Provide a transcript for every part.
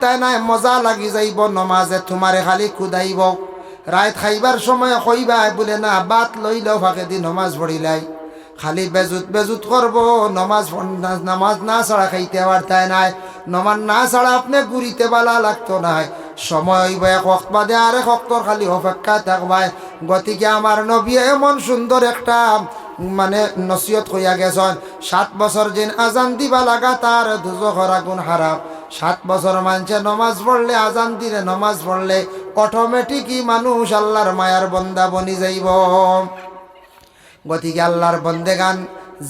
তাই নাই মজা লাগি যাইব নমাজে তোমারে খালি খুদাইব রাত খাইবার সময় কইবা বলে না বাত লইলেও ফাঁকে দি নমাজ পড়িলাই খালি বেজুত করব নমাজ না ছাড়া খাইতে পারতাই নাই নমাজ না ছাড়া আপনি ঘুরিতে বালা লাগতো নাই সময় হইব এক ওয়াক্ত বাদে আরেক ওয়াক্তর খালি অপেক্ষা থাকবাই গতিকে আমার নবী এমন সুন্দর একটা মানে নসিহত কইয়া গেছেন 7 বছর যেন আজান দিবা লাগা তার দুজখর আগুন হারাম 7 বছর মানছে নমাজ পড়লে আজান দিলে নমাজ পড়লে অটোমেটিকই মানুষ আল্লাহর মায়ার বন্দা বনি যাইব গতিকে আল্লাহর বন্দেগান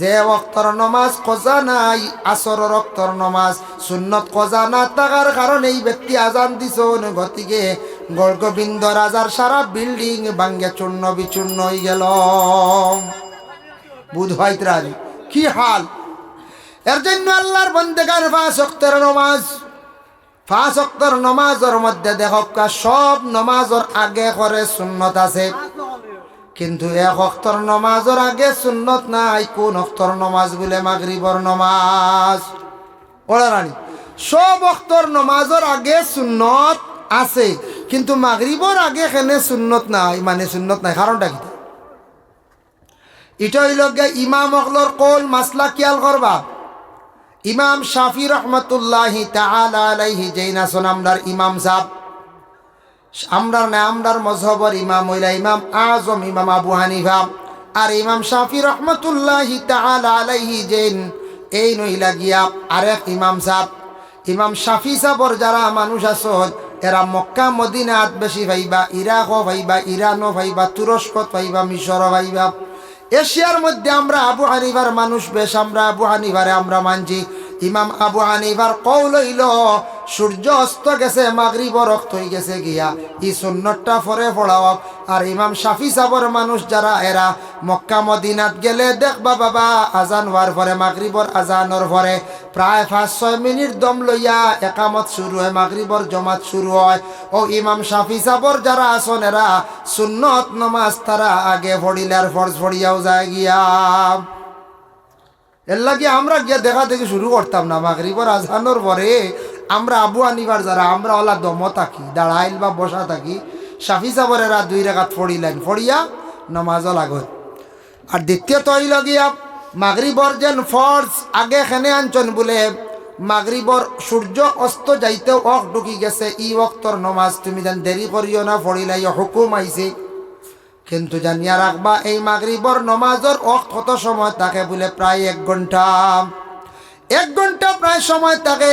যে ওয়াক্তর নমাজ কজা নাই আসর ওয়াক্তর নমাজ সুন্নত কজা না থাকার কারণে এই ব্যক্তি আজান দিছন গতিকে গোবিন্দ রাজার সারা বিল্ডিং ভাঙ্গে চূর্ণ বিচূর্ণ হয়ে গেল বুধ হইতরাজ কি হাল এর জন্য আল্লাহর বন্দেগান 5 ওয়াক্তর নমাজের মধ্যে দেখকা সব নমাজের আগে করে সুন্নত আছে কিন্তু 1 ওয়াক্তর নমাজের আগে সুন্নত নাই কোন ওয়াক্তর নমাজ বলে মাগরিবর নমাজ ওরা রানী সব ওয়াক্তর নমাজের আগে সুন্নত আছে কিন্তু মাগরিবর আগে এখানে সুন্নত নাই মানে সুন্নত নাই কারণটা কি এটা হইল ইমাম অকলর কল মাসলা খেয়াল করবা ইমাম শাফি রহমতুল্লাহি তাআলা আলাইহি যেইনা সোনামদার ইমাম সাহেব আমরার মজহবর ইমাম হইলা ইমাম আজম ইমাম আবু হানিফা আর ইমাম শাফি রহমতুল্লাহি তাআলা আলাইহি যেন এই নইলা গিয়া আরেক ইমাম সাহেব ইমাম শাফি সাহেবর যারা মানুষ আছেন এরা মক্কা মদিনাত বেশি পাইবা ইরাকও পাইবা ইরানও পাইবা তুরস্ক পাইবা মিশরও পাইবা এশিয়ার মধ্যে আমরা আবু হানিফার মানুষ বেশ আমরা আবু হানিফারে আমরা মানছি ইমাম আবু হানিফার কওল হইল সূর্য অস্ত গেছে মাগরিবর রক্ত হয়ে গেছে গিয়া এই সুন্নতটা পরে পড়াও আর ইমাম শাফি সাহেবের মানুষ যারা এরা মক্কা মদিনাত গেলে দেখবা বাবা আজান হওয়ার পরে মাগরিবর আজানের পরে প্রায় 5-6 মিনিট দম লইয়া একামত শুরু হয় মাগরিবর জমাত শুরু হয় ও ইমাম শাফি সাহেবের যারা আছেন এরা সুন্নত নামাজ তারা আগে পড়িলে আর ফরজ পড়িয়াও যায় গিয়া এর লাগে আমরা গিয়া দেখা দেখি শুরু করতাম না মাগরিবর আজানোর পরে আমরা আবু হানিফার যারা আমরা ওলা দম থাকি দাঁড়াইল বা বসা থাকি শাফি সাহেবের এরা 2 রাকাত পড়িলেন পড়িয়া নমাজও লাগত আর দ্বিতীয়ত হইল গিয়া মাগরিবর যেন ফরজ আগে খেনে আনছন বলে মাগরিবর সূর্য অস্ত যাইতে ওয়াক্ত ঢুকি গেছে ই ওয়াক্তর নমাজ তুমি যেন দেরি করিও না পড়িলাই হুকুম আইছে কিন্তু জানিয়া রাখবা এই মাগরিবর নমাজের ওয়াক্ত কত সময় থাকে বলে প্রায় 1 ঘন্টা 1 ঘন্টা প্রায় সময় থাকে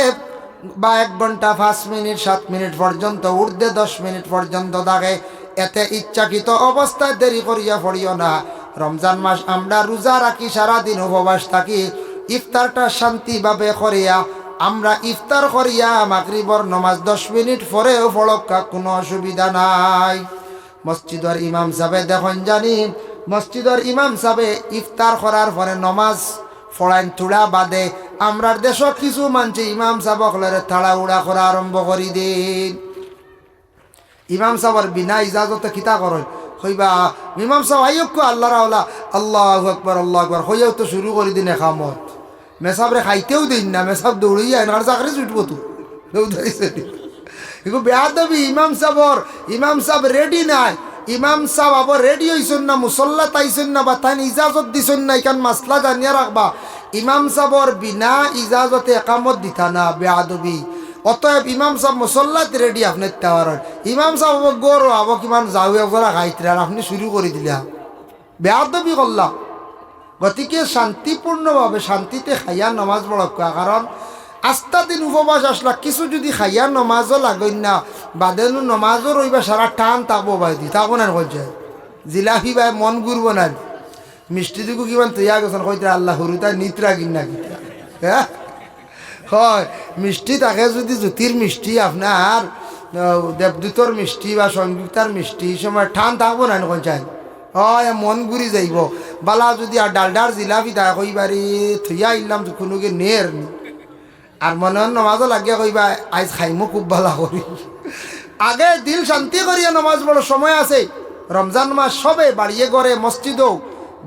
বা 1 ঘন্টা 5 মিনিট 7 মিনিট পর্যন্ত ঊর্ধ্বে 10 মিনিট পর্যন্ত থাকে এতে ইচ্ছাকৃত অবস্থায় দেরি করিয়া পড়িও না রমজান মাস আমরা রোজা রাখি সারাদিন উপবাস থাকি ইফতারটা শান্তিভাবে করিয়া আমরা ইফতার করিয়া মাগরিবর নমাজ 10 মিনিট পরেও পড়কা কোনো অসুবিধা নাই মসজিদের ইমাম সাহেব দেখুন জানি মসজিদের ইমাম সাহেব ইফতার করার পরে নমাজ পড়াইন থোড়া বাদে আমরার দেশ কিছু মানছে ইমাম সাহেব হলে তাড়াহুড়া করা আরম্ভ করি দিন ইমাম সাহেবের বিনা ইজাজতে কিতা করেন হইবা ইমাম সাহেব আইয়ক আল্লাহ রাওলা আল্লাহু আকবার হইয়াও তো শুরু করে দিন একামত মেসাবরে খাইতেও দিন না মেসাব দৌড়িয়ে এনার চাকরি ছুটবো তো এগুলো বেয়া দেবী ইমাম সাহেব রেডি নাই ইমাম সাহেব আবার রেডি হইছেন না মুসল্লা তাইছেন না বা তাই ইজাজত দিছেন না এখান মাসলা জানিয়া রাখবা ইমাম সাহেবর বিনা ইজাজতে একামত দিতা না বেয়া দেবী অতএব ইমাম সাহেব মুসল্লাতে রেডি আপনি তেওয়ার ইমাম সাহেব গরো আবো কিমান যাওয়া করা খাইতে আর আপনি শুরু করে দিলা বেয়া দেবী করলাম গতিকে শান্তিপূর্ণভাবে শান্তিতে খাইয়া নমাজ পড়া কারণ আস্তা দিন উপবাস আসলা কিছু যদি খাইয়া নমাজও লাগেন না বাদেনু নমাজও রইবা সারা টান তাবো বাই দি তাবো না কইছে জিলাপি বাই মন ঘুরব না মিষ্টি দিকে কিমান তৈয়া গেছেন কইতে আল্লাহ হরুতা নিত্রা কিনা কিতা হ্যাঁ হয় মিষ্টি তাকে যদি জ্যোতির মিষ্টি আপনার দেবদূতর মিষ্টি বা সংযুক্তার মিষ্টি সময় টান তাবো না কইছেন হয় মন ঘুরি যাইব বালা যদি আর ডালডার জিলাপি তা কইবারে থইয়া ইলাম তো কোনোকে নের আর মনে নমাজও লাগিয়া কইবা আজ খাইমো খুব ভালো করি আগে দিল শান্তি করিয়া নমাজ বড় সময় আছে রমজান মাস সবে বাড়িয়ে গড়ে মসজিদও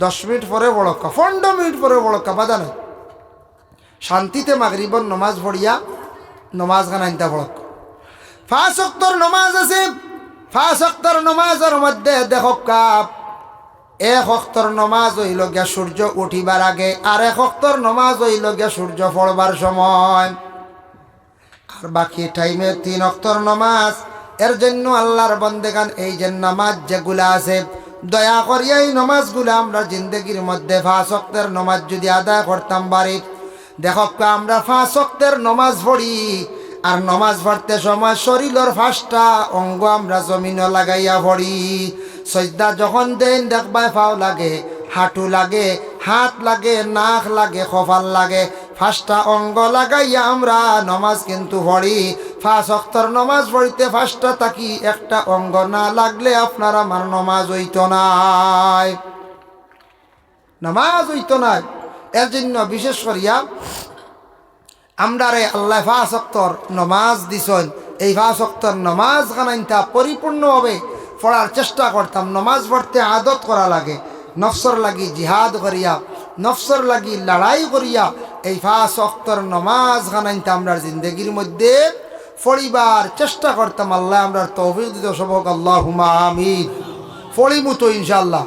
10 মিনিট পরে বড়কা 15 মিনিট পরে বড়কা বাধা নাই শান্তিতে মাগরিবর নমাজ পড়িয়া নমাজ গান আনতে বড়ক 5 ওয়াক্তের নামাজ আছে। 5 ওয়াক্তের নামাজের মধ্যে দেখো কাপ 1 ওয়াক্তের নামাজ হইল গিয়া সূর্য উঠিবার আগে, আর 1 ওয়াক্তের নামাজ হইল গিয়া সূর্য পড়বার সময়, আর বাকি টাইমে 3 ওয়াক্তের নামাজ। এর জন্য আল্লাহর বান্দাগান এই যে নামাজ যেগুলা আছে, দয়া করিয়া এই নামাজগুলো আমরা জিন্দগির মধ্যে 5 ওয়াক্তের নামাজ যদি আদায় করতাম পারি। দেখো আমরা 5 ওয়াক্তের নামাজ পড়ি, আর নামাজ পড়তে সময় শরীরের 5টা অঙ্গ আমরা জমিনে লাগাইয়া পড়ি। সজদা যখন দেন দেখবাই পাও লাগে, হাঁটু লাগে, হাত লাগে, নাক লাগে, কপাল লাগে, 5টা অঙ্গ লাগাইয়া আমরা নামাজ কিন্তু পড়ি। 5 ওয়াক্তের নামাজ পড়িতে 5টা থাকি একটা অঙ্গ না লাগলে আপনার আমার নামাজ হইতো নাই, নামাজ হইতো না। এর জন্য বিশেষ করিয়া আমরা রে আল্লাহ 5 ওয়াক্তের নামাজ দিছেন, এই 5 ওয়াক্তের নামাজ খানাইতা পরিপূর্ণভাবে পড়ার চেষ্টা করতাম। নামাজ পড়তে আদত করা লাগে, নফসর লাগি জিহাদ করিয়া, নফসর লাগি লড়াই করিয়া এই 5 ওয়াক্তের নামাজ খানাইতা আমরা জিন্দগির মধ্যে পড়িবার চেষ্টা করতাম। আল্লাহ আমরা তৌফিক দিত সবক, আল্লাহুম্মা আমিন। পড়িমু তো ইনশাআল্লাহ,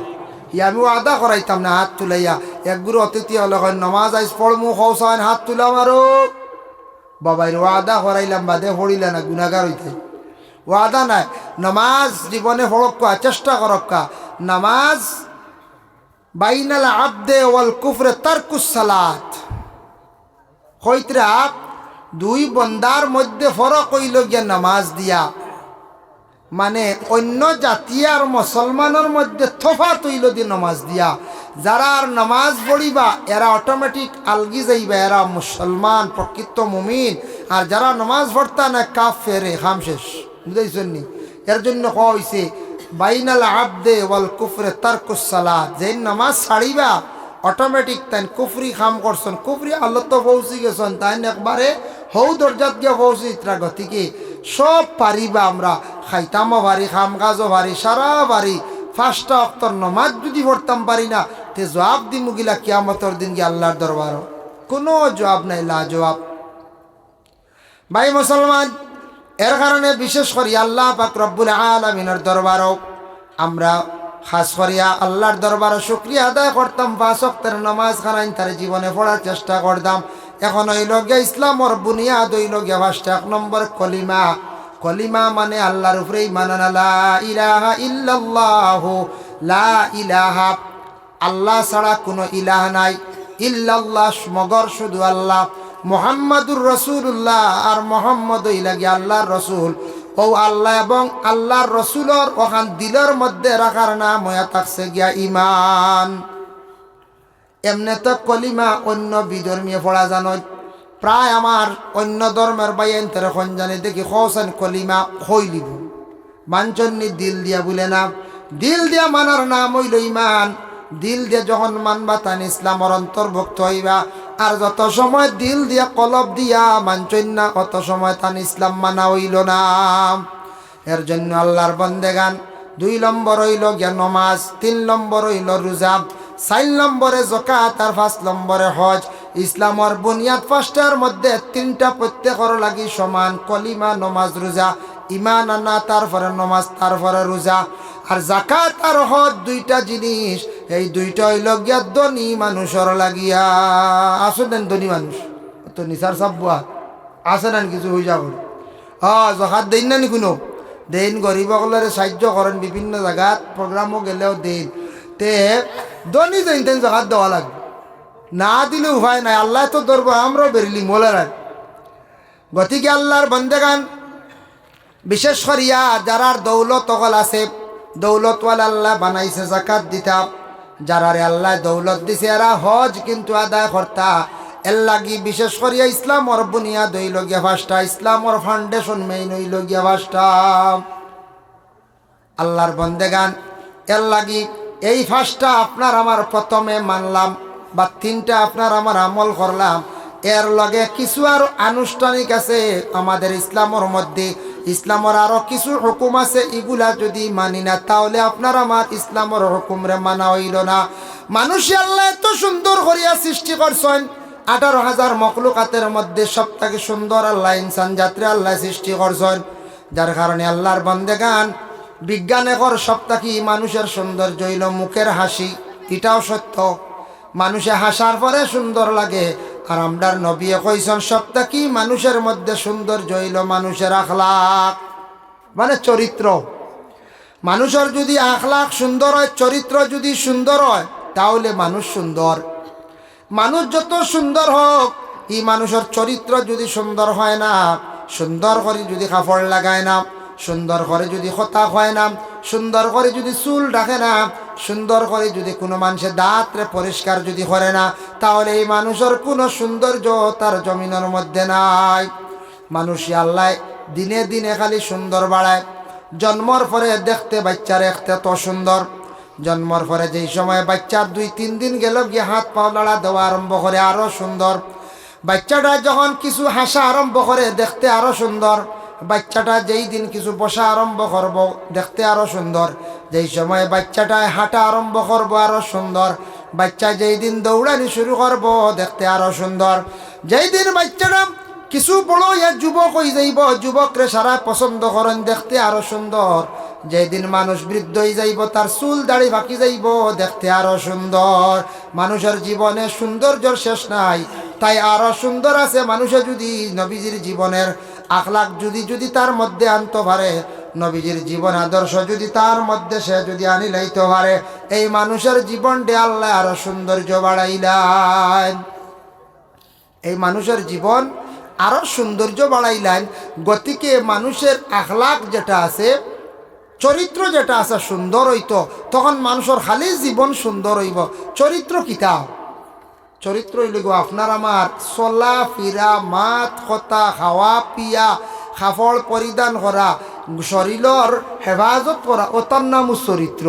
আমি আদা করাইতাম না হাত তুলাইয়া। এক গুরু অতিথি হলে নমাজ আইস পড়মু, খৌসান হাত তুলাম, আরো বাবাই ওয়াদা করাইলাম বাদে পড়িলা না, গুনাগার হইতে ওয়াদা নাই। নামাজ জীবনে পড়ক্কা, চেষ্টা করক্কা। নামাজ বাইনাল আবদে ওয়াল কুফরে তারকুস সালাত, কইতরা 2 বন্দার মধ্যে ফরক হইল গিয়া নামাজ দিয়া, মানে অন্য জাতি আর মুসলমানের মধ্যে তফাৎ হইল দিয়ে নামাজ দিয়া। যারা আর নামাজ পড়িবা এরা অটোমেটিক আলগি যাইবা, এরা মুসলমান প্রকৃত মুমিন। আর যারা নামাজ পড়তা না কাফের, খাম শেষ, বুঝাইছেন নি? এর জন্য কওয়া হইছে বাইনাল আবদে ওয়াল কুফরে তারকুস সালাত, যে নামাজ ছাড়িবা অটোমেটিক তাই কুফরি খাম করছেন, কুফরি আল্লাহ তো পৌঁছি গেছেন, তাই একবারে হৌ দরজাত গিয়ে পৌঁছি। ইতরা গতিকে সব পারিবা, আমরা খাইতামও পারি, খাম কাজও পারি, সারা পারি। 5টা ওয়াক্তের নামাজ যদি পড়তাম পারি না, তে জবাব দিমু গিলা কিয়ামতের দিন গিয়ে আল্লাহর দরবার, কোনো জবাব নাই, লা জবাব। ভাই মুসলমান, এর কারণে বিশেষ করি আল্লাহ পাক রব্বুল আলামিনের দরবারও আমরা খাস করিয়া আল্লাহর দরবারে শুকরিয়া আদায় করতাম। 5 ওয়াক্তের নামাজ খানাইন তার জীবনে পড়ার চেষ্টা করতাম। এখন হইল গিয়া ইসলামর বুনিয়াদ হইল গিয়া 5টা। 1 নম্বর কলিমা। কলিমা মানে আল্লাহর উপরে ঈমান আনা, লা ইলাহা ইল্লাল্লাহু, লা ইলাহা আল্লাহ ছাড়া কোনো ইলাহ নাই, ইল্লাল্লাহ মগর শুধু আল্লাহ, মুহাম্মাদুর রাসূলুল্লাহ, আর মুহাম্মদ হইলা গিয়া আল্লাহর রসুল। ও আল্লাহ এবং আল্লাহর রসুলর ওখান দিলের মধ্যে রাখার নাম হইয়া থাকছে গিয়া ইমান। এমনি তো কলিমা অন্য বিধর্মীয় পড়া জানো, প্রায় আমার অন্য ধর্মের বাইন তারা জানে দেখি খোসেন কলিমা হইলিব মানচন্নি দিল দিয়া বলে না, দিল দিয়া মানার নাম হইল ইমান। দিল দিয়া যখন মানবা তান ইসলামর অন্তর্ভুক্ত হইবা, আর যত সময় দিল দিয়া কলব দিয়া মানচন না, অত সময় তান ইসলাম মানা হইল না। এর জন্য আল্লাহর বন্দেগান 2 নম্বর হইল গিয়া নমাজ, 3 নম্বর হইল রোজা, 4 নম্বরে যাকাত, আর 5 নম্বরে হজ। ইসলামর বুনিয়াদ 5টার মধ্যে 3টা প্রত্যেকর লাগি সমান, কলিমা, নমাজ, রোজা। ইমান আনা, তারপরে নমাজ, তারপরে রোজা। আর যাকাত আর হজ 2টা জিনিস, এই 2টা হইল গিয়া ধনী মানুষের লাগিয়া। আসেন ধনী মানুষ তো নিসার সাবুয়া আসেন কিছু হয়ে যাব। যাকাত দেন না নি কোনো দেন, গরিবসকলের সাহায্য করেন, বিভিন্ন জায়গাত প্রোগ্রামও গেলেও দেন। তে ধনী দেন তেন জায়গাত দেওয়া লাগবে, না দিলে উপায় নাই। আল্লাহ তো ধরবো, আমরাও বেরিলি মোলার। গতিকে আল্লাহর বন্দেগান বিশেষ করিয়া যারার দৌলত অকল আছে, দৌলতওয়ালা আল্লাহ বানাইছে যাকাত দিতা। যারারে আল্লাহ দৌলত দিছে এরা হজ কিন্তু আদায় করতা। এর লাগি বিশেষ করিয়া ইসলামর বুনিয়াদ হইল গিয়া 5টা, ইসলামর ফাউন্ডেশন মেইন হইল গিয়া 5টা। আল্লাহর বন্দেগান এর লাগি এই 5টা আপনার আমার প্রথমে মানলাম, বা 3টা আপনার আমার আমল করলাম। এর লগে কিছু আরো আনুষ্ঠানিক আছে আমাদের ইসলামর মধ্যে, ইসলামর আরো কিছু হুকুম আছে, এগুলা যদি মানি না তাহলে আপনার আমার ইসলামর হুকুমরে মানা হইল না। মানুষ আল্লাহ এত সুন্দর করিয়া সৃষ্টি করছেন, 18,000 মখলুকাতের মধ্যে সবথেকে সুন্দর আল্লাহ ইনসান জাতিরে আল্লাহ সৃষ্টি করছেন। যার কারণে আল্লাহর বান্দেগান বিজ্ঞান এখন সপ্তাহে মানুষের সৌন্দর্য হইল মুখের হাসি, এটাও সত্য। মানুষে হাসার পরে সুন্দর লাগে। আর আমরার নবী কইছেন সপ্তাহে মানুষের মধ্যে সৌন্দর্য হইল মানুষের আখলাক, মানে চরিত্র। মানুষের যদি আখলাক সুন্দর হয়, চরিত্র যদি সুন্দর হয়, তাহলে মানুষ সুন্দর। মানুষ যত সুন্দর হোক, এই মানুষের চরিত্র যদি সুন্দর হয় না, সুন্দর করে যদি কাপড় লাগায় না, সুন্দর করে যদি কথা হয় না, সুন্দর করে যদি চুল রাখে না, সুন্দর করে যদি কোনো মানুষের দাঁতরে পরিষ্কার যদি করে না, তাহলে এই মানুষের কোনো সৌন্দর্য তার জমিনের মধ্যে নাই। মানুষ আল্লাহ দিনে দিনে খালি সুন্দর বাড়ায়। জন্মর পরে দেখতে বাচ্চার একটা তো সুন্দর, জন্মর পরে যেই সময় বাচ্চার 2-3 দিন গেল গিয়ে হাত পা লড়া দেওয়া আরম্ভ করে, আরও সুন্দর। বাচ্চাটা যখন কিছু হাসা আরম্ভ করে, দেখতে আরও সুন্দর। বাচ্চাটা যেই দিন কিছু বসা আরম্ভ করব, দেখতে আরও সুন্দর। যেই সময় বাচ্চাটায় হাঁটা আরম্ভ করব, আরও সুন্দর। বাচ্চা যেই দিন দৌড়ানি শুরু করব, দেখতে আরও সুন্দর। যেই দিন বাচ্চাটা কিছু বড় যুবক হয়ে যাইব, যুবকরে সারা পছন্দ করেন, দেখতে আরো সুন্দর। যেদিন মানুষ বৃদ্ধ হয়ে যাইব, তার চুল দাড়ি বাকি যাইব, দেখতে আরো সুন্দর। মানুষের জীবনে সৌন্দর্যের শেষ নাই, তাই আরো সুন্দর আছে মানুষে যদি নবীজির জীবনের আখলাক যদি তার মধ্যে আনতে পারে, নবীজির জীবন আদর্শ যদি তার মধ্যে সে যদি আনি লাইতে পারে, এই মানুষের জীবনটা আল্লাহ আরো সৌন্দর্য বাড়াইলেন। এই মানুষের জীবন আরো সৌন্দর্য বাড়াইলেন। গতিকে মানুষের আখলাক যেটা আছে, চরিত্র যেটা আছে সুন্দর হইতো, তখন মানুষের খালি জীবন সুন্দর হইব। চরিত্র কিতা? চরিত্র হইল আপনার আমার চলা ফিরা, মাত কথা, খাওয়া পিয়া, কাপড় পরিধান করা, শরীরের হেফাজত করা, ওটার নাম চরিত্র।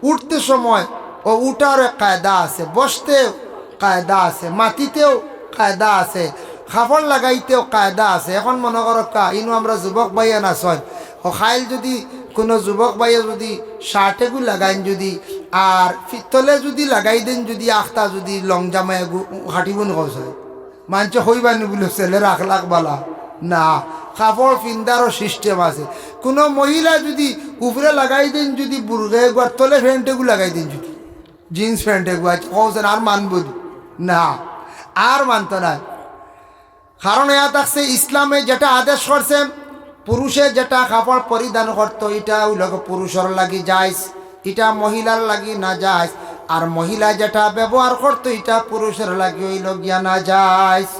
উঠতে সময় ও উঠার কায়দা আছে, বসতে কায়দা আছে, মাটিতেও কায়দা আছে, কাপড় লাগাইতেও কায়দা আছে। এখন মনে করো ইনো আমরা যুবক ভাইয়া নাচন, ও খাইল যদি কোনো যুবক ভাইয়া যদি শার্টেগু লাগাইন যদি, আর ফিতলে যদি লাগাই দেন যদি, আখতা যদি লং জামায় হাঁটিবন কস হয়, মানুষ হইবানি বলে ছেলের আখলাক বালা না। কাপড় পিন্দারও সিস্টেম আছে। কোনো মহিলা যদি উপরে লাগাই দেন যদি বুর্গে একবার, তলে প্যান্টেগু লাগাই দেন যদি, জিন্স প্যান্টেগু আছে, কৌছেন আর মানব না, আর মানত না। কারণ এয়া থাকছে ইসলামে যেটা আদেশ করছে, পুরুষে যেটা কাপড় পরিধান করতো, এটা ওই লোক পুরুষের লাগি যাইস, এটা মহিলার লাগি না যাইস। আর মহিলা যেটা ব্যবহার করতো, এটা পুরুষের লাগি ওই লগিয়া না যাইস।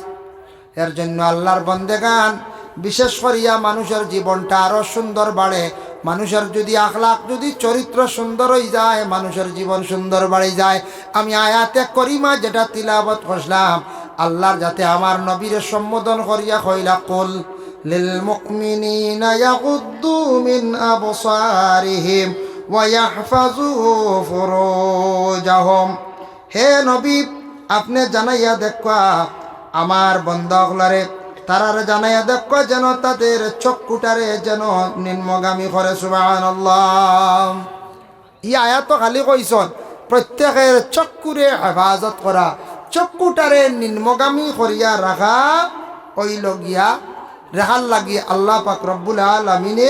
এর জন্য আল্লাহর বন্দেগান বিশেষ করিয়া মানুষের জীবনটা আরো সুন্দর বাড়ে। মানুষের যদি আখলাক যদি চরিত্র সুন্দর হয়ে যায়, মানুষের জীবন সুন্দর বাড়ে যায়। আমি আয়াতে করিমা যেটা তিলাবত করলাম, আল্লাহর যাতে আমার নবীর সম্বোধন করিয়া কইলা, কুল লিল মুমিনিনা ইয়াগুদ্দু মিন আবসারিহিম ওয়া ইয়াহফাজু ফুরুজাহুম। হে নবী, আপনি জানাইয়া দেখা আমার বন্দাগুলারে, তারার জানাইয়া দেখো যেন তাদের চক্ষুটারে যেন নিম্নগামী করে। সুবহানাল্লাহ। ই আয়াত খালি কইছন প্রত্যেকের চক্ষুরে হেফাজত করা, চক্ষুটারে নিম্নগামী করিয়া রাখা, ওই লগিয়া রেখার লাগি আল্লাহ পাক রব্বুল আলামিনে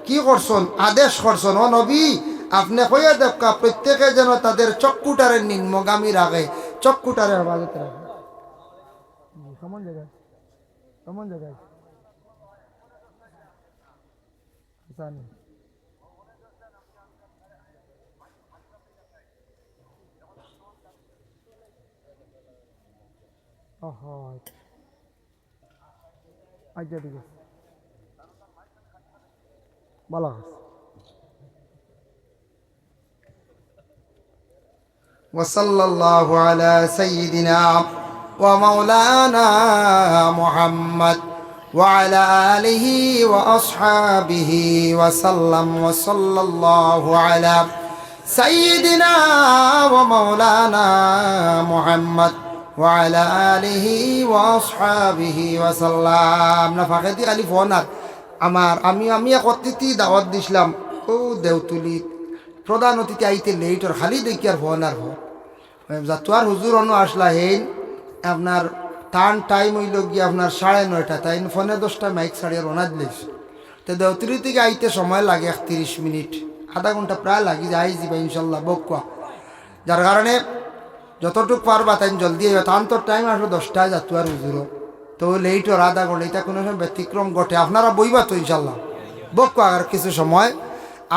কি করছন? আদেশ করছন। ও নবী, আপনি কইয়া দেখা প্রত্যেকে যেন তাদের চক্ষুটারে নিম্নগামী রাখে, চক্ষুটারে হেফাজত রাখে। কেমন জায়গায় কেমন জায়গায় জানি আচ্ছা ঠিক আছে, ভালো আছে। ওয়াসাল্লাল্লাহু আলা সাইয়্যিদিনা ওয়া মাওলানা মুহাম্মদ ওয়া আলা আলিহি ওয়া আসহাবিহি ওয়া সাল্লাম। ওয়া সাল্লাল্লাহু আলা সাইয়্যিদিনা ওয়া মাওলানা মুহাম্মদ ওয়া আলা আলিহি ওয়া আসহাবিহি ওয়া সাল্লাম। না ফাঁকেতি খালি ফোন আর আমার আমি এক অতিথি দাওয়াত দিছিলাম, ও দেওতুলি প্রধান অতিথি আইতে লেট, আর খালি দেখি আর ফোন আর ফোন। যাতুয়ার হুজুর অন্য আসলা হেন আপনার টান টাইম হইল গিয়ে আপনার 9:30, তাই ফোনে 10টা মাইক ছাড়িয়ে রোনা দিলেছি। তো দেওতরি থেকে আইতে সময় লাগে 31 মিনিট, আধা ঘন্টা প্রায় লাগি যাই যাবা ইনশাল্লাহ বকুয়া। যার কারণে যতটুকু পারবা তাই জলদি আইবা, তান তো টাইম আসবে 10টায় যাতো আর হুজুরও, তো লেট ওর আধা ঘন্টা এটা কোনো সময় ব্যতিক্রম ঘটে। আপনারা বইবা তো ইনশাল্লাহ বকুয়া আর কিছু সময়।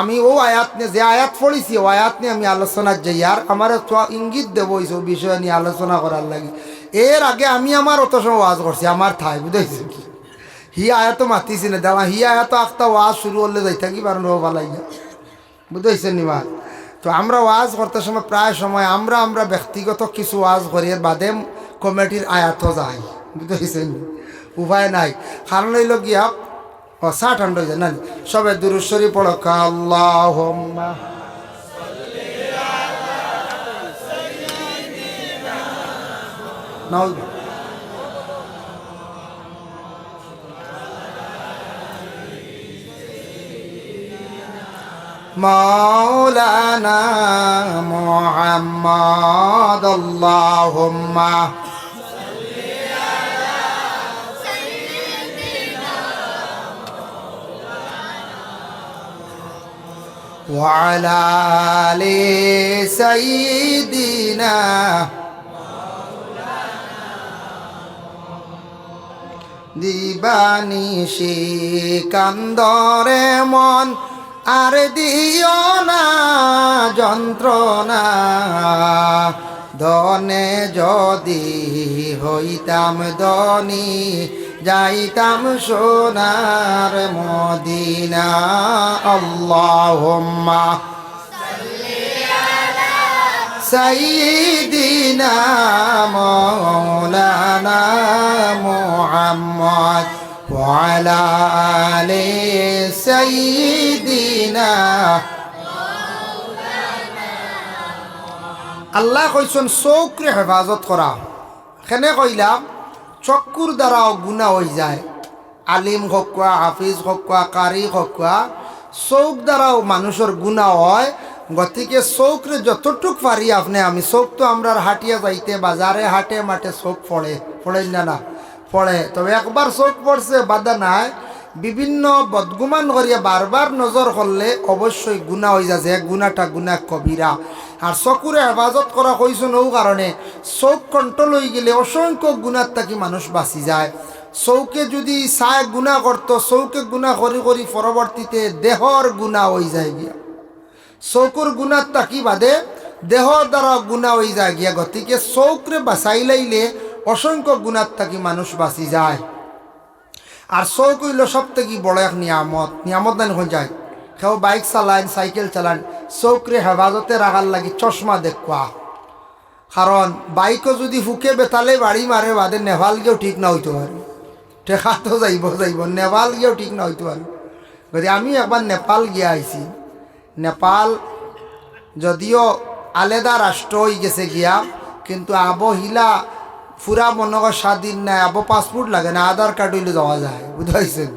আমি ও আয়াত নিয়ে যে আয়াত পড়েছি ও আয়াত নিয়ে আমি আলোচনার যাই, আর আমার তো ইঙ্গিত দেবো এইসব বিষয় নিয়ে আলোচনা করার লাগে। এর আগে আমি আমার অত সময় ওয়াজ করছি আমার ঠাই বুঝেছি কি হি আয়াত মাতিছি না দেওয়া, হি আয়াত আখতা ওয়াজ শুরু করলে যাই থাকি পারেন ও ভালাই না বুঝেছেন নিবা। তো আমরা ওয়াজ করতে সময় প্রায় সময় আমরা ব্যক্তিগত কিছু ওয়াজ করি, এর বাদে কমিটির আয়াতও যাই বুঝেছেন, উপায় নাই। কারণ হইল গিয়া ও 60 হয়ে যায় না সবে দুরূদ শরীফ পড়ো আল্লাহুম্মা নাও মাওলানা মুহাম্মদ আল্লাহুম্মা وعلى آل سيدنا দিবানিশি কান্দরে মন আর দিও না যন্ত্রণা, ধনে যদি হইতাম ধনী যাইতাম সোনার মদিনা। আল্লাহুম্মা সাইয়্যিদিনা মাওলানা মুহাম্মদ ওয়া আলা আলি সাইয়্যিদিনা। আল্লাহ কইছেন চৌকরে হেফাজত করা, সেনে কইলাম চক্ষুর দ্বারাও গুণা হয়ে যায়। আলিম হকুয়া, হাফিজ হকুয়া, কারি হকুয়া, চৌক দ্বারাও মানুষের গুণা হয়। গতিকে চৌকরে যতটুক পারি আপনি আমি, চৌক তো আমরা হাটিয়া যাইতে বাজারে হাটে মাঠে চৌক পড়েন না পড়ে, তবে একবার চৌক পড়ছে বাধা নাই। বিভিন্ন বদগুমান করিয়া বারবার নজর করলে অবশ্যই গুণা হয়ে যাচ্ছে, গুণাটা গুণা কবিরা। আর চকুরে হেফাজত করা হয়েছে নৌ কারণে চৌক কন্ট্রোল হয়ে গেলে অসংখ্য গুণার থাকি মানুষ বাঁচি যায়। চৌকে যদি চায় গুণা করত, চৌকে গুণা করি করি পরবর্তীতে দেহর গুণা হয়ে যায় গিয়া, চৌকুর গুণার তাকি বাদে দেহর দ্বারা গুণা হয়ে যায় গিয়া। গতিকে চৌকরে বাঁচাই লাইলে অসংখ্য গুণার থাকি মানুষ বাঁচি যায়। আর চৌক হইল সব থেকে বড় এক নিয়ামত না হয়ে যায়। কেউ বাইক চালান, সাইকেল চালান, চৌকরে হেফাজতে রাখার লাগি চশমা দেখুয়া। কারণ বাইকও যদি ফুকে বেতালে বাড়ি মারে বাদে নেভাল গিয়েও ঠিক না হইতে পারে, টেকা তো যাইব নেপাল গিয়েও ঠিক না হইতে পারে। গতি আমি একবার নেপাল গিয়া আইছি। নেপাল যদিও আলাদা রাষ্ট্র হয়ে গেছে গিয়া, কিন্তু আবহিলা পুরা মনগর স্বাধীন নাই, আবো পাসপোর্ট লাগে না, আধার কার্ড হইলে যাওয়া যায় বুঝাইছেন।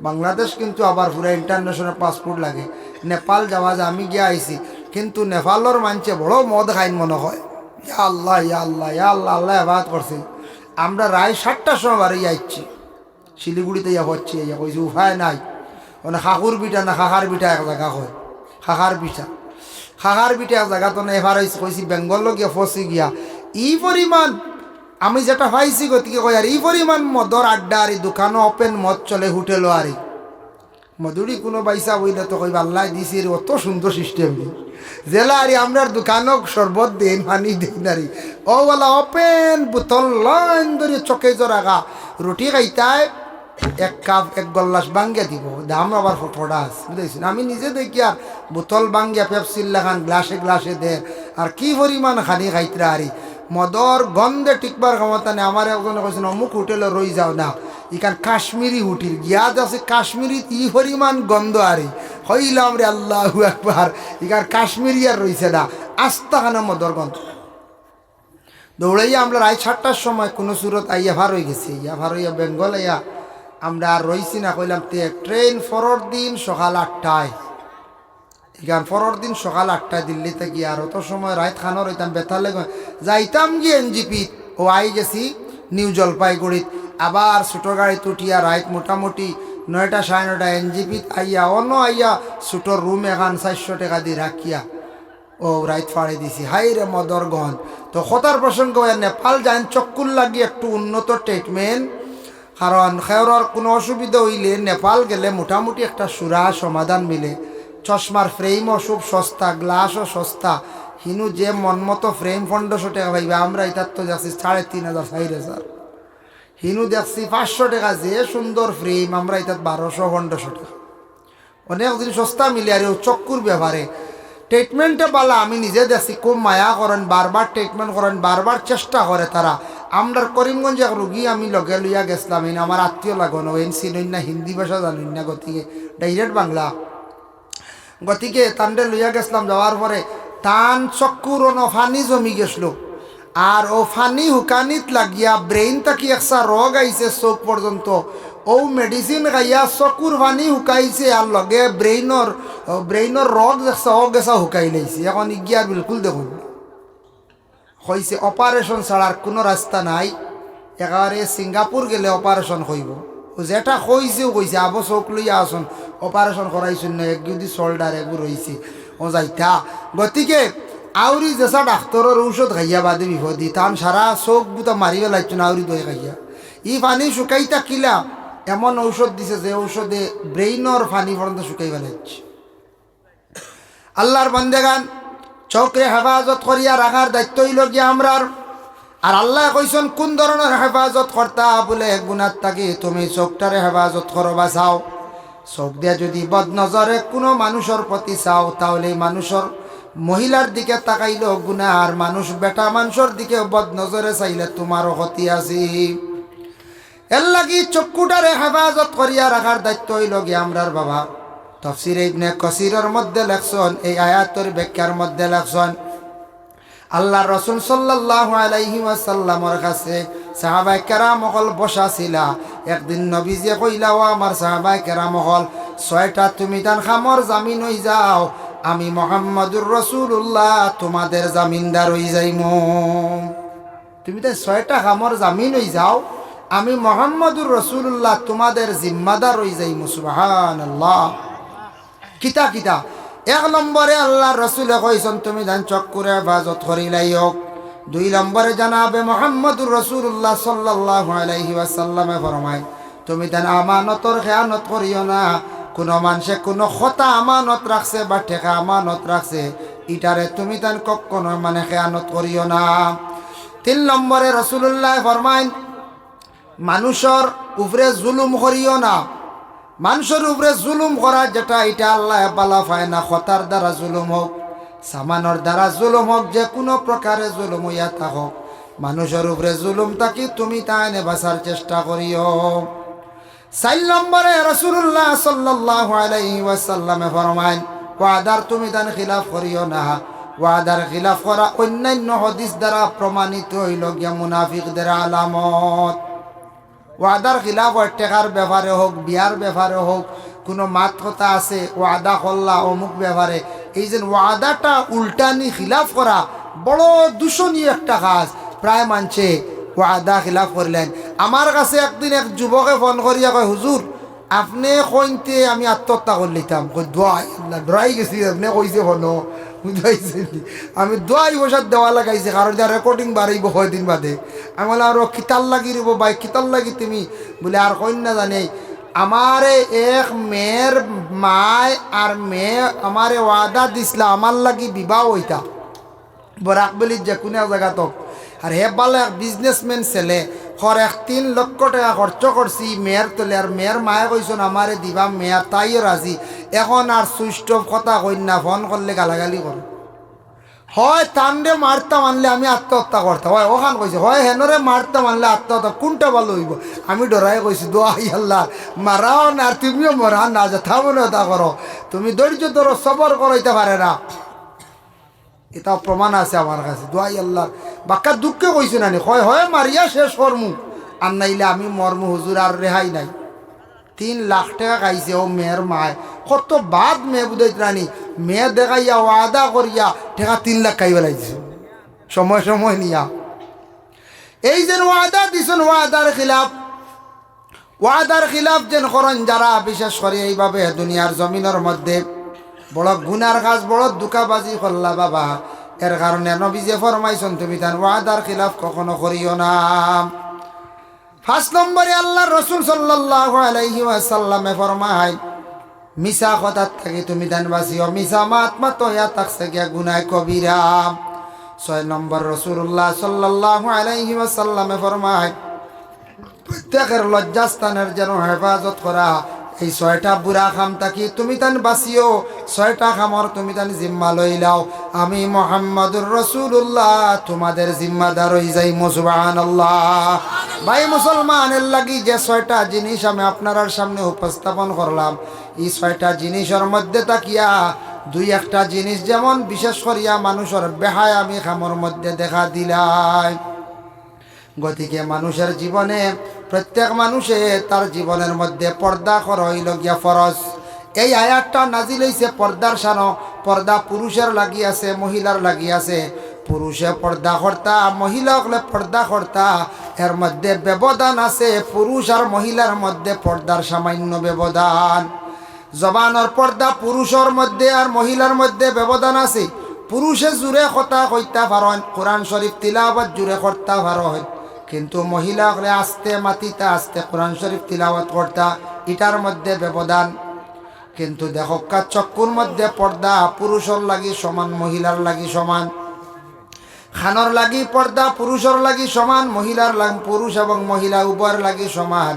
বাংলাদেশ কিন্তু আবার পুরা ইন্টারন্যাশনাল পাসপোর্ট লাগে, নেপাল যাওয়া যায়। আমি গিয়া আইছি, কিন্তু নেপালের মানুষে বড় মদ খাইন মনে হয়। ইয়া আল্লাহ ইয়া আল্লাহ ইয়া আল্লাহ, আল্লাহ এবাদ করছে। আমরা রায় 7টার সময় বাড়ি যাচ্ছি, শিলিগুড়িতে ইয়া হচ্ছে, ইয়া কইছি উপায় নাই। মানে খাকুর পিঠা না খাখার পিঠা এক জায়গা হয়, খাখার পিঠা এক জায়গা তো না। এবার কইছি বেঙ্গল গিয়া ফসি গিয়া ই পরিমাণ আমি যেটা পাইছি, গতিকে কই আর এই পরিমাণ মদর আড্ডা আর দোকানও ওপেন মদ চলে, হোটেলও আর মধুরি কোনো বাইসা বইলে তো কই আল্লাহ দিছি অত সুন্দর সিস্টেম জেলা আর আমরার দোকানও শরবত দেন পানি দেন আর ও বলা ওপেন বোতল লাইন ধরে চকে জোরাগা রুটি খাইতায় এক কাপ এক গল্লাস বাঙ্গিয়া দিব, দাম আবার ফটোটা আছে বুঝেছেন। আমি নিজে দেখি আর বোতল বাঙ্গিয়া পেপসিল্লা খান গ্লাসে দে আর কি পরিমাণ খানি খাইতরা আরি মদর গন্ধে টিকবার ক্ষমতা নেই। আমার একজনে কৈছেন অমুক হোটেলে রই যাও না, ইখান কাশ্মীরি হোটেল গিয়াদ আছে, কাশ্মীরি ই পরিমাণ গন্ধ আরি হইলাম রে আল্লাহু আকবার, ইখান কাশ্মীরি আর রইছে না, আস্তাখানা মদর গন্ধ। দৌড়াইয়া আমরা রায় 7টার সময় কোনো সুরত আইয়া ভার হয়ে গেছি, ইয়া ভার হইয়া বেঙ্গল আইয়া আমরা আর রইছি না। কইলাম তে ট্রেন পরের দিন সকাল 8টায়, এখান পরের দিন সকাল 8টায় দিল্লিতে গিয়ে আর অত সময় রাত খানো রইতাম বেতালে যাইতাম গিয়ে এনজিপি ও আই গেছি নিউ জলপাইগুড়িত। আবার ছোটো গাড়ি উঠিয়া রাত মোটামুটি 9টা 9:30 এনজিপিত আইয়া অন্য আইয়া ছোটোর রুম এখান 400 টাকা দিয়ে রাখিয়া ও রাইত ফাড়ে দিছি হাই রে মদর গন। তো কথার প্রসঙ্গ নেপাল যান চক্কুর লাগি একটু উন্নত ট্রিটমেন্ট, কারণ খেওয়ার কোনো অসুবিধা হইলে নেপাল গেলে মোটামুটি একটা সুরা সমাধান মিলে। চশমার ফ্রেমও খুব সস্তা, গ্লাসও সস্তা, হিনু যে মনমতো ফ্রেম 1500 টাকা পাইবে। আমরা এটার তো দেখছি 3500 4000, হিনু দেখছি 500 টাকা যে সুন্দর ফ্রেম, আমরা এটা 1200-1500 টাকা অনেক দিন সস্তা মিলে। আর চক্কুর ব্যাপারে ট্রিটমেন্টে বালা আমি নিজে দেখছি, খুব মায়া করেন, বারবার ট্রিটমেন্ট করেন, বারবার চেষ্টা করে তারা। আমরা করিমগঞ্জ এক রুগী আমি লগে লইয়া গেছিলাম, আমার আত্মীয় লাগানো এন চিনুন না, হিন্দি ভাষা জানুন না, গতিকে ডাইরেক্ট বাংলা, গতিকে তান্ডে লইয়া গেছিলাম। যাওয়ার পরে টান চক্কুর ফানি জমি গেছিল, আর ও ফানি হুকানিত লাগিয়া ব্রেইন তাকি একটা রোগ আইছে চোখ পর্যন্ত। ও মেডিসিন খাইয়া চকুর ফানি হুকাইছে, আর লগে ব্রেইনর রগ দেখছা ও গেছা হুকাই লাইছে। এখন ইগিয়ার বিলকুল দেখুন হয়েছে অপারেশন ছাড়ার কোনো রাস্তা নাই। একেবারে সিঙ্গাপুর গেলে অপারেশন হইব, যেটা কইছেও কইছে আবো চোখ লইয়া আসুন অপারেশন করাইছেন না, এক যদি শোল্ডার এগুলো রয়েছে ও যাইতা। গতিকে আউরি যেসা ডাক্তরের ঔষধ খাইয়া বাদে বিপদি, তান সারা চোখ বুতা মারি পেলাইছ না আউরি দই খাইয়া। ই পানি শুকাইতা কিলা এমন ঔষধ দিছে যে ঔষধে ব্রেইনর পানি পর্যন্ত শুকাই পেলাইছে। আল্লাহর বান্দেগান চোখে হেফাজত করিয়া রাখার দায়িত্ব হইল গিয়া আমরার। আর আল্লাহ কইছেন কোন ধরনের হেফাজত কর্তা বলে, গুনার তাকে তুমি চোখটারে হেফাজত করো বা চাও। চোখ দিয়ে যদি বদনজরে কোনো মানুষের প্রতি চাও, তাহলে মানুষের মহিলার দিকে তাকাইল গুনাহ, আর মানুষ বেটা মানুষের দিকে বদনজরে চাইলে তোমারও ক্ষতি আছে। এর লাগি চক্ষুটারে হেফাজত করিয়া রাখার দায়িত্ব হইল গিয়া আমরার বাবা। তাফসীর ইবনে কাসীরের মধ্যে লেখছেন, এই আয়াতের ব্যাখ্যার মধ্যে লেখছেন, আল্লাহ রাসূল সাল্লাল্লাহু আলাইহি ওয়াসাল্লামের কাছে সাহাবায়ে কেরাম হল বসা ছিলা। একদিন নবীজি কইলা, ও আমার সাহাবায়ে কেরাম হল, 6টা তুমি তান খামর জামিন হই যাও, আমি মুহাম্মদুর রাসূলুল্লাহ তোমাদের জামিনদার হই যাইমু। তুমি তাই 6টা খামর জামিন হই যাও, আমি মুহাম্মদুর রাসূলুল্লাহ তোমাদের জিম্মাদার হই যাইমু। সুবহানাল্লাহ। কিতা কিতা? 1 নম্বরে আল্লাহ রসুলে কইছেন তুমি ধান চক্কুরে হেফাজত করিলাই হোক। 2 নম্বরে জানাবে মুহাম্মদুর রাসূলুল্লাহ সাল্লাল্লাহু আলাইহি ওয়াসাল্লামে ফরমায়, তুমি ধান আমানতর খেয়ানত করিও না। কোনো মানুষে কোনো কথা আমানত রাখছে বা ঠেকা আমানত রাখছে, ইটারে তুমি ধান কখনো মানে খেয়ানত করিও না। 3 নম্বরে রাসূলুল্লাহ ফরমায়, মানুষের উপরে জুলুম করিও না। মানুষের উপরে জুলুম করা যেটা, এটা আল্লাহ বালা পায় না। খতার দ্বারা জুলুম হোক, সামানোর দ্বারা জুলুম হোক, যে কোনো প্রকারে জুলুম হইয়া থাকুক, মানুষের উপরে জুলুম থাকি তুমি তাইনে বাঁচার চেষ্টা করিও। 4 নম্বরে রাসূলুল্লাহ সাল্লাল্লাহু আলাইহি ওয়াসাল্লামে ফরমায়, ওয়াদার তুমি তান খিলাফ করিও না। ওয়াদার খিলাফ করা অন্যান্য হাদিস দ্বারা প্রমাণিত হইল গিয়া মুনাফিকদের আলামত। ওয়াদার খিলাফ হয়, টেকার ব্যাপারে হোক, বিয়ার ব্যাপারে হোক, কোনো মাত কথা আছে ওয়াদা করলা অমুক ব্যাপারে, এই যে ওয়াদাটা উল্টানি খিলাফ করা বড় দূষণীয় একটা কাজ। প্রায় মানছে ওয়াদা খিলাফ করলেন। আমার কাছে একদিন এক যুবকে ফোন করিয়া কয়, হুজুর আপনি কইতে আমি আত্মহত্যা করে লিতাম। দোয়াই ডরাই গেছি, আপনি কইছে ফোনো বুঝাইছে, আমি দোয়াই বসার দেওয়া লাগাইছে, কারণ যা রেকর্ডিং বাড়াইব কয়দিন বাদে। আমি বলে আরো কিতাল লাগি রব ভাই, কিতাল লাগি তুমি বলে আর কইন না জানি। আমারে এক মেয়ের মায় আর মেয়ে আমারে ওয়াদা দিসলা আমার লাগি বিবাহ হইতা বরাক বলি যে কোনো জায়গা তো। আর হে ভালো এক বিজনেসম্যান ছেলে, হর 3 লক্ষ টাকা খরচ করছি মেয়ের তোলে। আর মেয়ের মায়ে কইছেন আমারে দিবা, মেয়ের তাইও রাজি। এখন আর সুইচ অফ কথা কইন না, ফোন করলে গালাগালি করো। হয় তান্ডে মারতা মানলে আমি আত্মহত্যা করতাম, হয় ওখান কইছে, হয় হেনরে মারতা মানলে আত্মহত্যা, কোনটা ভালো হইব? আমি ডরাই কইছি, দোয়াই আল্লাহ মারাও না আর তুমিও মরা না, যথা মনে তা করো, তুমি ধৈর্য ধরো, সবর করাইতে পারে না। এটা প্রমাণ আছে আমার কাছে। দোয়াই আল্লাহ বাক্কা দুঃখে কইছে না, হয় হয় মারিয়া শেষ করমু, আর নাইলে আমি মরমু হুজুর, আর রেহাই নাই। 3 লাখ টাকা খাইছে ও মেয়ের মায়। কত বাদ মেয়ে বুঝাইত রানি, মেয়ে দেখাইয়া ওয়াদা করিয়া টাকা 3 লাখ খাই বেলাইছে সময় সময় নিয়া। এই যে ওয়াদা দিছেন, ওয়াদার খিলাফ, ওয়াদার খিলাফ যেন করেন যারা, বিশেষ করে এইভাবে দুনিয়ার জমিনের মধ্যে বড় গুনার কাজ, বড় দুকাবাজি করলা বাবা, এর কারণে নবীজি ফরমাইছেন তুমি তান ওয়াদার খিলাফ কখনো করিও না। 5 নম্বরে আল্লাহর রাসূল সাল্লাল্লাহু আলাইহি ওয়াসাল্লামে ফরমায় মিছা কথা থেকে তুমি তান বাঁচিও, মিছা মাত মাত ইয়া তাকসে গিয়া গুনাহ কবিরা। 6 নম্বর রাসূলুল্লাহ সাল্লাল্লাহু আলাইহি ওয়াসাল্লামে ফরমায় প্রত্যেকের লজ্জাস্থানের যেন হেফাজত করা। এই 6টা বুড়া খাম থাকি তুমি তান বাঁচিও, 6টা খামর তুমি তান জিম্মা লই লাও, আমি মুহাম্মাদুর রাসূলুল্লাহ তোমাদের জিম্মাদার হই যাই। সুবহানাল্লাহ। ভাই মুসলমানের লাগি যে 6টা জিনিস আমি আপনার সামনে উপস্থাপন করলাম, এই 6টা জিনিসের মধ্যে তাকিয়া 2-1টা জিনিস যেমন বিশেষ করিয়া মানুষের বেহায় আমি খামর মধ্যে দেখা দিলাই। গতিকে মানুষের জীবনে প্রত্যেক মানুষে তার জীবনের মধ্যে পর্দা করা হইল গিয়া ফরজ। এই আয়াতটা নাজিল হইছে পর্দার শানো। পর্দা পুরুষের লাগি আছে, মহিলার লাগি আছে। পুরুষে পর্দা কর্তা, মহিলা হলে পর্দা কর্তা, এর মধ্যে ব্যবধান আছে। পুরুষ আর মহিলার মধ্যে পর্দার সামান্য ব্যবধান। জবানের পর্দা পুরুষের মধ্যে আর মহিলার মধ্যে ব্যবধান আছে। পুরুষে জুড়ে কথা কইতা পারেন, কোরআন শরীফ তিলাওয়াত জুড়ে করতে পারেন, কিন্তু মহিলা হলে আস্তে মাতিতা আস্তে কোরআন শরীফ তিলাওয়াত করতা, এটার মধ্যে ব্যবধান। কিন্তু দেখো চক্ষুর মধ্যে পর্দা পুরুষের লাগি সমান, মহিলার লাগি সমান। খানর লাগি পর্দা পুরুষের লাগি সমান, মহিলার লাগি, পুরুষ এবং মহিলা উভয়ের লাগি সমান।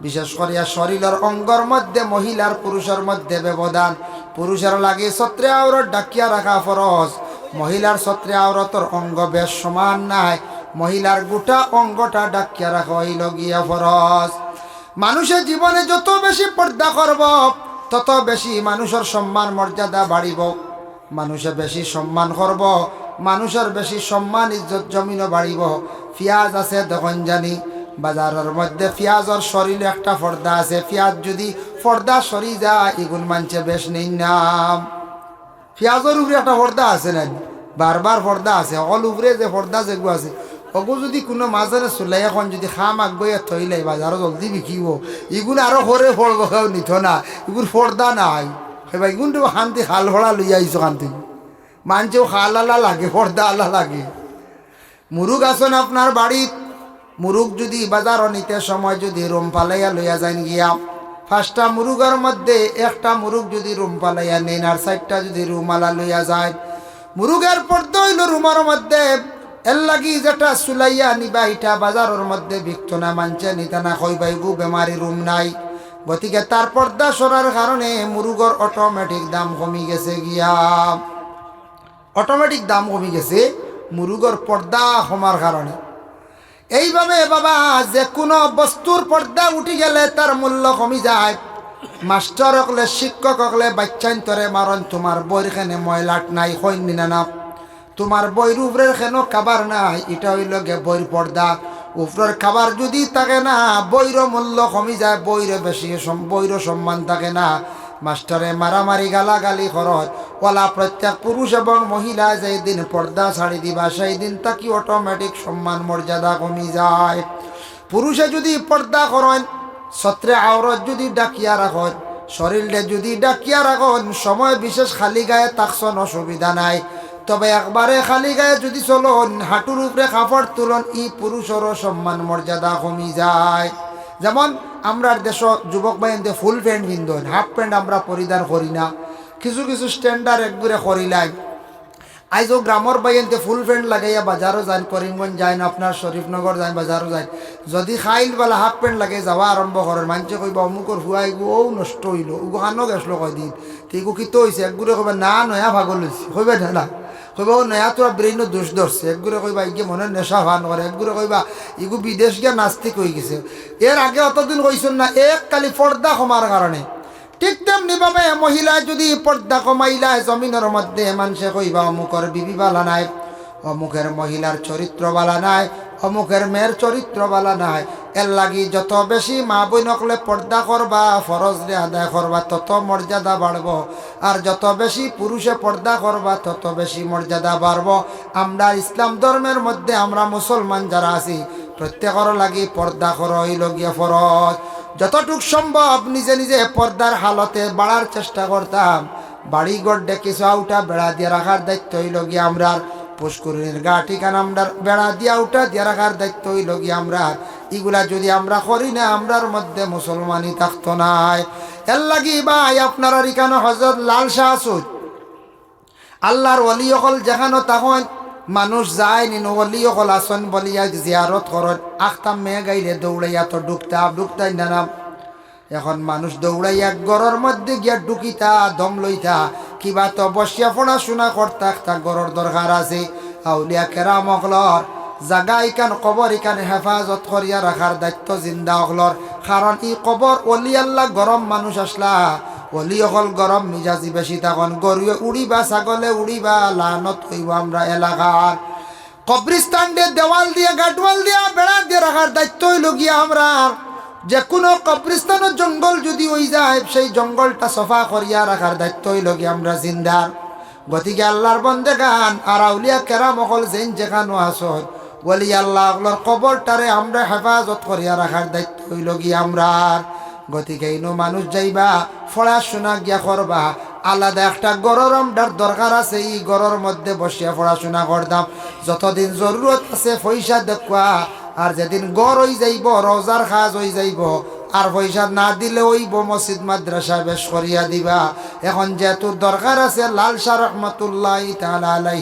বিশেষ করিয়া শরীরের অঙ্গর মধ্যে মহিলার পুরুষের মধ্যে ব্যবধান। পুরুষের লাগি ছত্রে আওরত ডাকিয়া রাখা ফরজ, মহিলার ছত্রে আওরতর অঙ্গ বেশ সমান নাই, মহিলার গোটা অঙ্গটা ডাকিয়া রাখা হইল গিয়া ফরজ। মানুষের জীবনে যত বেশি পর্দা করব তত বেশি মানুষের সম্মান মর্যাদা বাড়িব। মানুষে বেশি সম্মান করব, মানুষের বেশি সম্মান ইজ্জত জমিনও বাড়িব। পেঁয়াজ আছে তখন জানি বাজারের মধ্যে পেঁয়াজের শরীরে একটা পর্দা আছে, পেঁয়াজ যদি পর্দা সরি যায় এগুন মানছে বেশ নেই নাম। পেঁয়াজের উপরে একটা পর্দা আছে না, বারবার পর্দা আছে, অল উপরে যে পর্দা যেগুলো আছে ওগু যদি কোনো মাঝারে চুলাই এখন যদি খাম আগুয়া থইলাই বাজারও জলদি বিকিব, এগুলো আরো হরে ফড়ব কেউ নিত না, এগুলো পর্দা নাই। সেবা এগুলো শান্তি খাল ভরা লইয়া আইছো শান্তি, মানছেও খাল আলা লাগে, পর্দা আলা লাগে। মুরুগ আছেন আপনার বাড়িত, মুরুগ যদি বাজারও নিতে সময় যদি রুম পালাইয়া লইয়া যান গিয়া, 5টা মুরুগের মধ্যে একটা মুরুগ যদি রুম পালাইয়া নেন আর 4টা যদি রুমালা লইয়া যায়, মুরুগের পর্দা হইল রুমার মধ্যে। এর লাগি যেটা সুলাইয়া নিবা এটা বাজারের মধ্যে বিকত না, মানছে নিতা না, কইবাই গু বেমারি রুম নাই। গতিকে তার পর্দা সরার কারণে মুরুগর অটোমেটিক দাম কমি গেছে গিয়া, অটোমেটিক দাম কমি গেছে মুরুগর পর্দা কমার কারণে। এইভাবে বাবা যে কোনো বস্তুর পর্দা উঠি গেলে তার মূল্য কমি যায়। মাস্টার হকলে শিক্ষক হকলে বাচ্চান্তরে মারণ তোমার বইর খানে ময়লাট নাই, হইন না, তোমার বইর উপরের কেন খাবার নাই, এটা হইল গে বইর পর্দা। উপরের খাবার যদি থাকে না বইর মূল্য কমি যায়, বইর বেশি বইর সম্মান থাকে না। মাস্টারে মারামারি গালাগালি খরচ ওলা প্রত্যেক পুরুষ এবং মহিলা যেই দিন পর্দা ছাড়ি দিবা সেই দিন তাকে অটোমেটিক সম্মান মর্যাদা কমি যায়। পুরুষে যদি পর্দা করেন, ছত্রে আওরত যদি ডাকিয়া রাখেন, শরীরে যদি ডাকিয়া রাখেন, সময় বিশেষ খালি গায়ে তাকসন অসুবিধা নাই। তবে একবারে খালি গায়ে যদি চলন, হাঁটুর উপরে কাপড় তুলন, ই পুরুষেরও সম্মান মর্যাদা কমি যায়। যেমন আমরা দেশ যুবক বাইন্দে ফুল প্যান্ট পিন্ধন, হাফ প্যান্ট আমরা পরিধান করি না, কিছু কিছু স্ট্যান্ডার্ড একবারে করিলাই। আইজও গ্রামের বাইন্দে ফুল প্যান্ট লাগাইয়া বাজারও যান, করিমগঞ্জ যায় না, আপনার শরীফনগর যায়, বাজারও যায়, যদি খাইল বেলা হাফ প্যান্ট লাগে যাওয়া আরম্ভ করেন, মানুষে কইবা অমুকর হুয়া এগু ও নষ্ট হইল, ওগু আনো গেছলো কয়দিন, তো এগু কিতো হয়েছে, একগুড়ে কইবা না নয়া ভাগল হয়েছে, কইবা না, কইবা ও নয়া তোরা ব্রেইনও দোষ ধরছে, একগুড়ে কইবা ইগে মনে নেশা ভান করে, একগুড়ে কইবা ইগু বিদেশ গিয়া নাস্তিক হয়ে গেছে। এর আগে অতদিন কইছেন না এক কালি পর্দা কমার কারণে। ঠিক তেমনি ভাবে মহিলা যদি পর্দা কমাইলায় জমিনের মধ্যে মানুষে কইবা অমুকের বিবি বালা নাই, অমুকের মহিলার চরিত্র বালা নাই, অমুকের মেয়ের চরিত্র বালা নাই। এর লাগি যত বেশি মা বই নকলে পর্দা করবা, ফরজ রে আদায় করবা, তত মর্যাদা বাড়ব। আর যত বেশি পুরুষে পর্দা করবা তত বেশি মর্যাদা বাড়ব। আমরা ইসলাম ধর্মের মধ্যে আমরা মুসলমান যারা আছি প্রত্যেকের লাগি পর্দা করা হইল গিয়া ফরজ। যতটুক সম্ভব নিজে নিজে পর্দার হালতে বাড়ার চেষ্টা করতাম। বাড়ি গড়ে কিছু আউটা বেড়া দিয়ে রাখার দায়িত্ব হইল গিয়ে আমরা, পুষ্করিণীর গা ঠিকানা আমরা বেড়া দিয়া উঠা দিয়ে রাখার দায়িত্ব হইল গিয়ে আমরা। এগুলা যদি আমরা করি না, আমরার মধ্যে মুসলমানই থাকতো নাই। এর লাগি ভাই আপনারা এখানে হযরত লাল শাহ সুদ আল্লাহর ওলি হল যেখানে তখন মানুষ যায় নিন, ওলি হল আসন বলিয়া জিয়ারত করেন, আখতাম মেয়ে গাইলে দৌড়াইয়া তো ঢুকতাই না। এখন মানুষ দৌড়াইয়া গড়ের মধ্যে গিয়া ঢুকিতা দম লইতা, কিবা তো বসিয়া পড়াশোনা করতা, তা গড়ের দরকার আছে। আউলিয়া কেরাম অগলর জাগা ইকান কবর ইকান হেফাজত করিয়া রাখার দায়িত্ব জিন্দা অগলর। কারণ ই কবর ওলি আল্লাহ গরম মানুষ আসলা, ওলি অকল গরম মিজাজি বেশি তখন গরুয়ে উড়িবা, ছাগলে উড়িবা, লানত হইব আমরা এলাকার। কবরিস্তান দিয়ে দেওয়াল দিয়ে গাটওয়াল দিয়া বেড়া দিয়ে রাখার দায়িত্ব হইল গিয়া আমরা। যে কোনো কবরিস্তানের জঙ্গল যদি হয়ে যায়, সেই জঙ্গলটা সফা করিয়া রাখার দায়িত্ব হইল গিয়া আমরা জিন্দার। গতিকে আল্লাহর বন্দেগান আর আউলিয়া কেরাম অকল যেন যেখানো আসন, ওলি আল্লাহ ওগুলোর কবরটারে আমরা হেফাজত করিয়া রাখার দায়িত্ব হইল গিয়া আমরা। গতিকে ইনো মানুষ যাইবা পড়াশোনা গিয়া করবা, আলাদা একটা গড়ের আমরার দরকার আছে। এই গড়ের মধ্যে বসিয়া পড়াশোনা করতাম, যতদিন জরুরত আছে পয়সা দেখবা। আর যেদিন গড় হয়ে যাইব, রোজার খাজ হয়ে যাইব, আর পয়সা না দিলে হইব মসজিদ মাদ্রাসা বেশ করিয়া দিবা। এখন যেহেতু দরকার আছে, লাল শাহ রহমতুল্লাহ তাআলা আলাইহি